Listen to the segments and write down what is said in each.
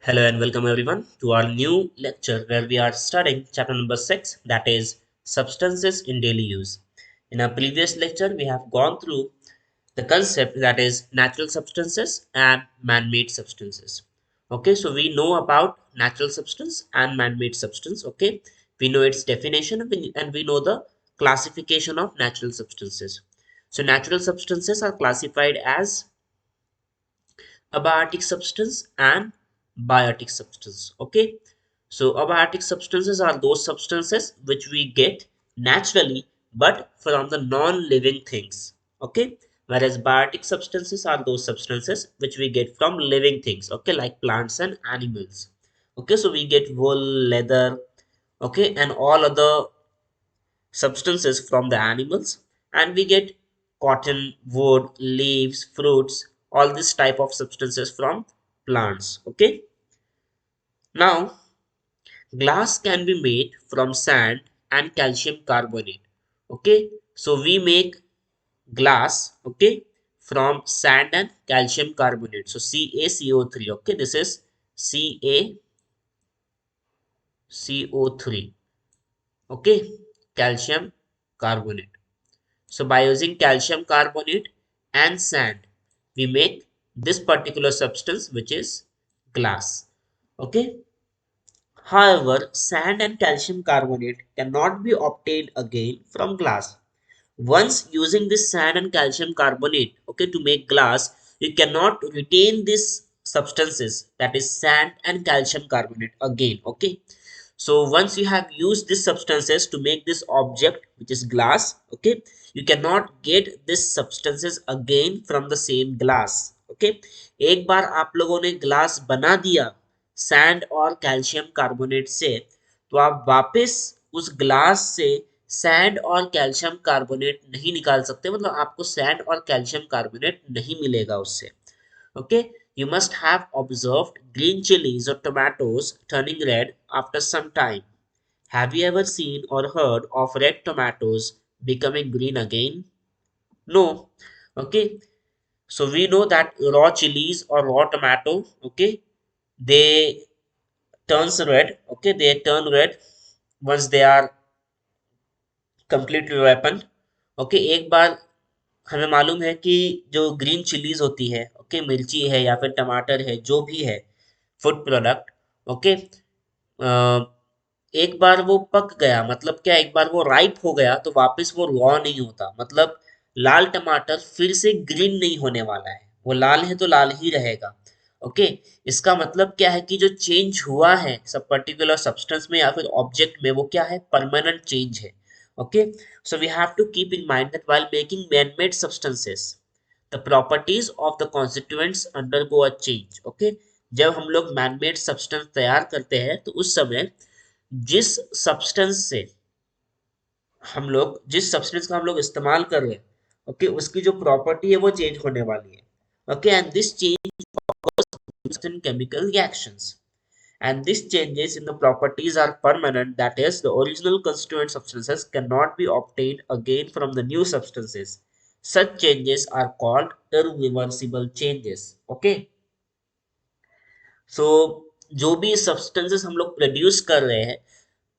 Hello and welcome everyone to our new lecture where we are studying chapter number 6, that is substances in daily use. In our previous lecture we have gone through the concept that is natural substances and man-made substances. Okay, so we know about natural substance and man-made substance. Okay, we know its definition and we know the classification of natural substances. So natural substances are classified as abiotic substance and biotic substance. Okay, so abiotic substances are those substances which we get naturally but from the non-living things. Okay, whereas biotic substances are those substances which we get from living things, okay, like plants and animals. Okay, so we get wool, leather, okay, and all other substances from the animals, and we get cotton, wood, leaves, fruits, all this type of substances from plants. Okay, now glass can be made from sand and calcium carbonate. Okay, so we make glass, okay, from sand and calcium carbonate. So CaCO3, okay, this is CaCO3, okay, calcium carbonate. So by using calcium carbonate and sand, we make this particular substance which is glass. Okay. However, sand and calcium carbonate cannot be obtained again from glass. Once using this sand and calcium carbonate, okay, to make glass, you cannot retain these substances, that is sand and calcium carbonate again. Okay, so once you have used these substances to make this object which is glass, okay, you cannot get these substances again from the same glass. Okay, एक बार आप लोगों ने glass बना दिया sand और calcium carbonate से, तो आप वापस उस ग्लास से सैंड और कैल्शियम कार्बोनेट नहीं निकाल सकते, मतलब आपको सैंड और कैल्शियम कार्बोनेट नहीं मिलेगा उससे. Okay, you must have observed green chilies or tomatoes turning red after some time. Have you ever seen or heard of red tomatoes becoming green again? No. Okay, so we know that raw chilies or raw tomato, okay, they turns red. Okay, they turn red once they are completely ripened. Okay, एक बार हमें मालूम है कि जो green chillies होती है, okay, मिर्ची है या फिर टमाटर है, जो भी है फूड प्रोडक्ट, ओके, एक बार वो पक गया, मतलब क्या, एक बार वो राइप हो गया तो वापस वो रॉ नहीं होता, मतलब लाल टमाटर फिर से ग्रीन नहीं होने वाला है, वो लाल है तो लाल ही रहेगा. ओके, इसका मतलब क्या है कि जो चेंज हुआ है सब पर्टिकुलर सब्सटेंस में या फिर ऑब्जेक्ट में, वो क्या है, परमानेंट चेंज है. Okay, so we have to keep in mind that while making man-made substances, the properties of the constituents undergo a change. Okay, जब हम लोग man-made substance तैयार करते हैं तो उस समय जिस सब्सटेंस से हम लोग जिस सब्सटेंस का हम लोग इस्तेमाल कर रहे हैं, ओके, उसकी जो प्रॉपर्टी है वो चेंज होने वाली है. Okay, and this change in chemical reactions, and these changes in the properties are permanent, that is the original constituent substances cannot be obtained again from the new substances. Such changes are called irreversible changes. Okay, so जो भी substances हम लोग produce कर रहे हैं,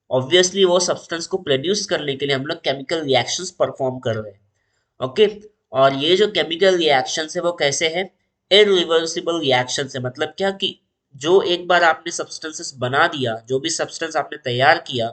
obviously वो substance को produce करने के लिए हम लोग केमिकल रिएक्शंस परफॉर्म कर रहे हैं. ओके, और ये जो केमिकल रिएक्शंस है वो कैसे है, इरिवर्सिबल रिएक्शंस है. मतलब क्या कि जो एक बार आपने सब्सटेंसेस बना दिया, जो भी सब्सटेंस आपने तैयार किया,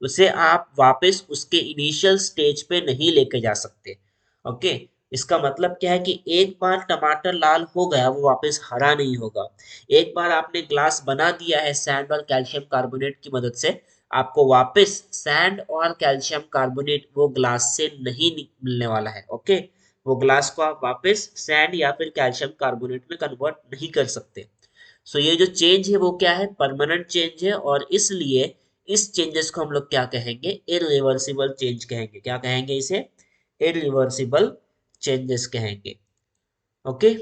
उसे आप वापस उसके इनिशियल स्टेज पे नहीं लेके जा सकते. ओके, इसका मतलब क्या है कि एक बार टमाटर लाल हो गया वो वापस हरा नहीं होगा. एक बार आपने ग्लास बना दिया है सैंड और कैल्शियम कार्बोनेट की मदद से, आपको वापस सैंड और कैल्शियम कार्बोनेट वो ग्लास से नहीं मिलने वाला है. ओके, वो ग्लास को आप वापस सैंड या फिर कैल्शियम कार्बोनेट में कन्वर्ट नहीं कर सकते. सो ये जो चेंज है वो क्या है, परमानेंट चेंज है, और इसलिए इस चेंजेस को हम लोग क्या कहेंगे, इरिवर्सिबल चेंज कहेंगे. क्या कहेंगे इसे, इरिवर्सिबल चेंजेस कहेंगे. Okay,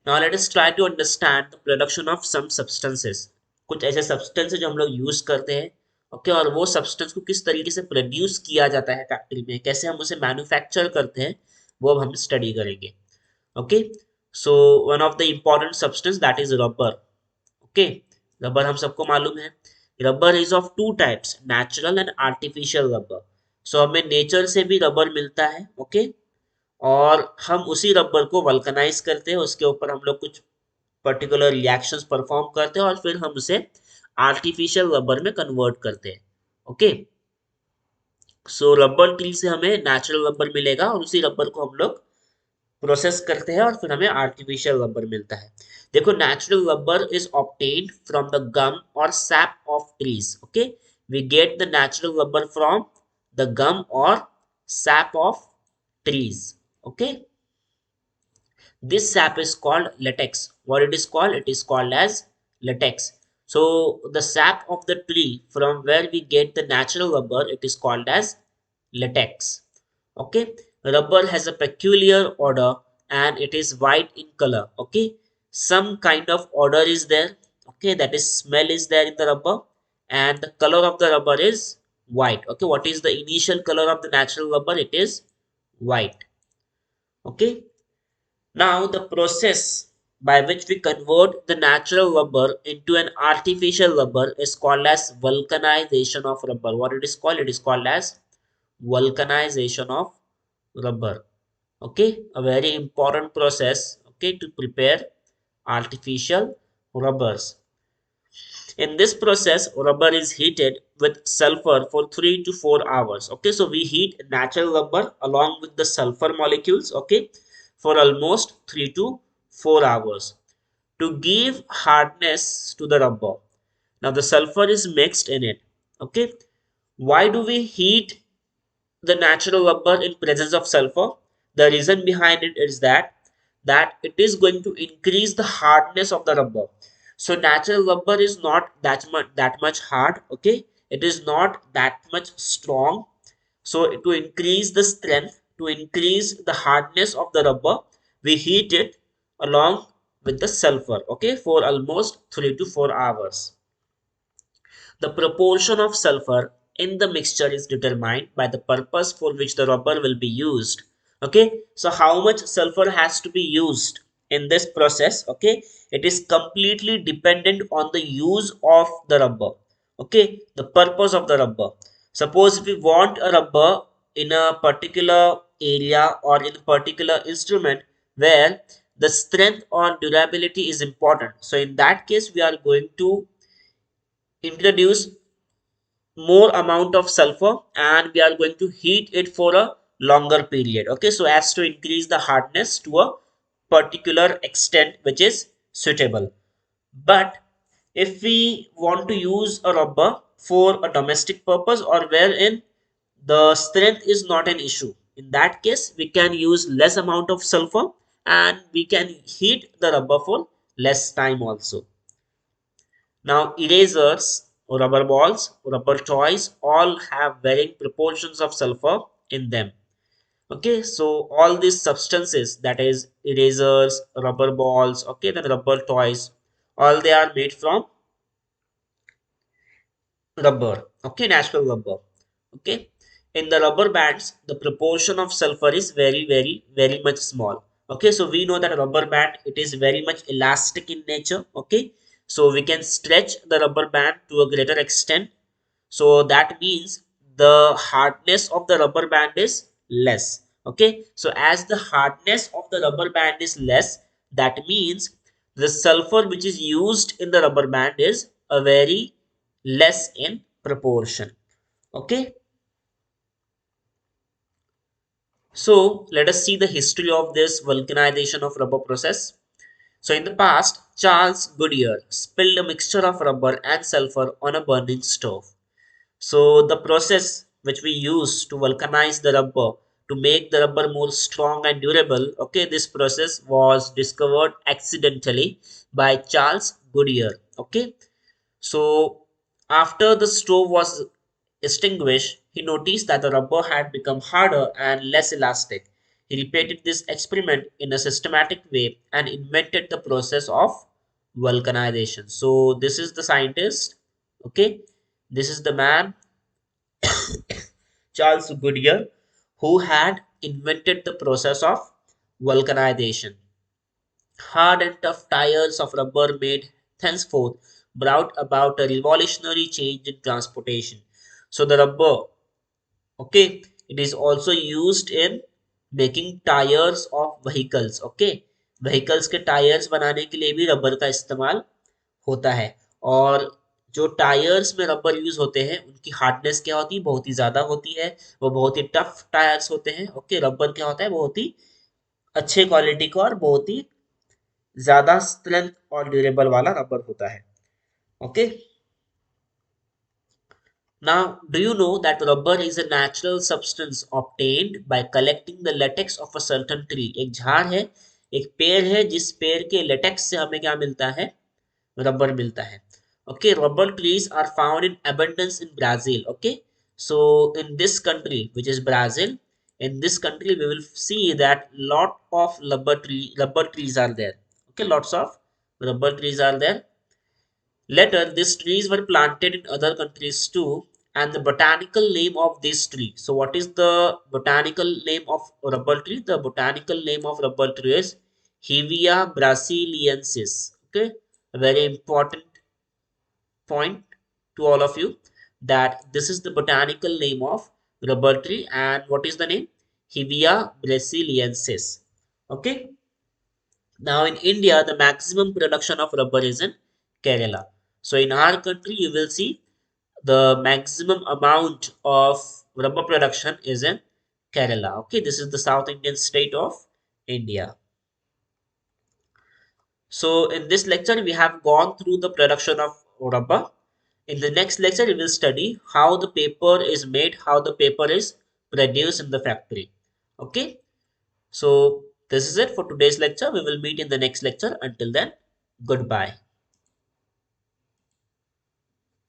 now let us try to understand the production of some substances. कुछ ऐसे सब्सटेंस जो हम लोग यूज करते हैं, ओके, और वो सब्सटेंस को किस तरीके से प्रोड्यूस किया जाता है फैक्ट्री में, कैसे हम उसे मैन्युफैक्चर करते हैं, वो अब हम स्टडी करेंगे. Okay, so one of the important substance that is rubber. Okay, rubber हम सबको मालूम है. Rubber is of two types, natural and artificial rubber. So हमें नेचर से भी रबर मिलता है. ओके, और हम उसी रबर को वल्कनाइज करते हैं, उसके ऊपर हम लोग कुछ पर्टिकुलर रिएक्शंस परफॉर्म करते हैं और फिर हम उसे आर्टिफिशियल रबर में कन्वर्ट करते हैं. ओके, सो रबर ट्री से हमें नेचुरल रबर मिलेगा और उसी रबर को हम लोग प्रोसेस करते हैं और फिर हमें आर्टिफिशियल रबर मिलता है. देखो, natural rubber is obtained from the gum और sap of trees. Okay, we get the natural rubber from the gum और sap of trees. Okay, this sap is called latex. What it is called? It is called as latex. So the sap of the tree from where we get the natural rubber, it is called as latex. Okay, rubber has a peculiar odor and it is white in color. Okay, some kind of odor is there. Okay, that is smell is there in the rubber, and the color of the rubber is white. Okay, what is the initial color of the natural rubber? It is white. Okay, now the process by which we convert the natural rubber into an artificial rubber is called as vulcanization of rubber. What it is called? It is called as vulcanization of rubber. Okay, a very important process, okay, to prepare artificial rubbers. In this process, rubber is heated with sulfur for 3 to 4 hours. Okay, so we heat natural rubber along with the sulfur molecules, okay, for almost 3 to 4 hours to give hardness to the rubber. Now the sulfur is mixed in it. Okay, why do we heat the natural rubber in presence of sulfur? The reason behind it is that it is going to increase the hardness of the rubber. So natural rubber is not that much hard. Okay, it is not that much strong. So to increase the strength, to increase the hardness of the rubber, we heat it along with the sulfur. Okay, for almost 3 to 4 hours. The proportion of sulfur in the mixture is determined by the purpose for which the rubber will be used. Okay, so how much sulfur has to be used in this process? Okay, it is completely dependent on the use of the rubber. Okay, the purpose of the rubber. Suppose if we want a rubber in a particular area or in a particular instrument where the strength or durability is important, so in that case we are going to introduce more amount of sulfur and we are going to heat it for a longer period. Okay, so as to increase the hardness to a particular extent which is suitable. But if we want to use a rubber for a domestic purpose or wherein the strength is not an issue, in that case we can use less amount of sulfur and we can heat the rubber for less time also. Now, erasers, rubber balls, rubber toys all have varying proportions of sulfur in them. Okay, so all these substances, that is erasers, rubber balls, okay, then rubber toys, all they are made from rubber. Okay, natural rubber. Okay, in the rubber bands the proportion of sulfur is very much small. Okay, so we know that rubber band, it is very much elastic in nature. Okay, so we can stretch the rubber band to a greater extent, so that means the hardness of the rubber band is less. Okay, so as the hardness of the rubber band is less, that means the sulfur which is used in the rubber band is a very less in proportion. Okay, so let us see the history of this vulcanization of rubber process. So in the past, Charles Goodyear spilled a mixture of rubber and sulfur on a burning stove. So the process which we use to vulcanize the rubber to make the rubber more strong and durable, okay, this process was discovered accidentally by Charles Goodyear. Okay, so after the stove was extinguished, he noticed that the rubber had become harder and less elastic. He repeated this experiment in a systematic way and invented the process of vulcanization. So this is the scientist, okay, this is the man, Charles Goodyear, who had invented the process of vulcanization. Hard and tough tires of rubber made thenceforth brought about a revolutionary change in transportation. So the rubber, okay, it is also used in making tires of vehicles. Okay, vehicles के tyres बनाने के लिए भी rubber का इस्तेमाल होता है। और जो टायर्स में रबर यूज होते हैं उनकी हार्डनेस क्या होती है, बहुत ही ज्यादा होती है। वो बहुत ही टफ टायर्स होते हैं। ओके, रबर क्या होता है, बहुत ही अच्छे क्वालिटी का और बहुत ही ज्यादा स्ट्रेंथ और ड्यूरेबल वाला रबर होता है। Okay, now do you know that rubber is a natural substance obtained by collecting the latex of a certain tree? एक झाड़ है, एक पेड़ है जिस पेड़ के लेटेक्स से हमें क्या मिलता है, rubber मिलता है। Okay, rubber trees are found in abundance in Brazil. Okay, so in this country, which is Brazil, in this country we will see that lot of rubber trees are there. Okay, lots of rubber trees are there. Later, these trees were planted in other countries too, and the botanical name of this tree. So, what is the botanical name of rubber tree? The botanical name of rubber tree is Hevia brasiliensis. Okay, a very important point to all of you that this is the botanical name of rubber tree, and what is the name? Hevia brasiliensis. Okay, now in India, the maximum production of rubber is in Kerala. So in our country, you will see the maximum amount of rubber production is in Kerala. Okay, this is the South Indian state of India. So in this lecture, we have gone through the production of rubber. In the next lecture, we will study how the paper is made, how the paper is produced in the factory. Okay, so this is it for today's lecture. We will meet in the next lecture. Until then, goodbye.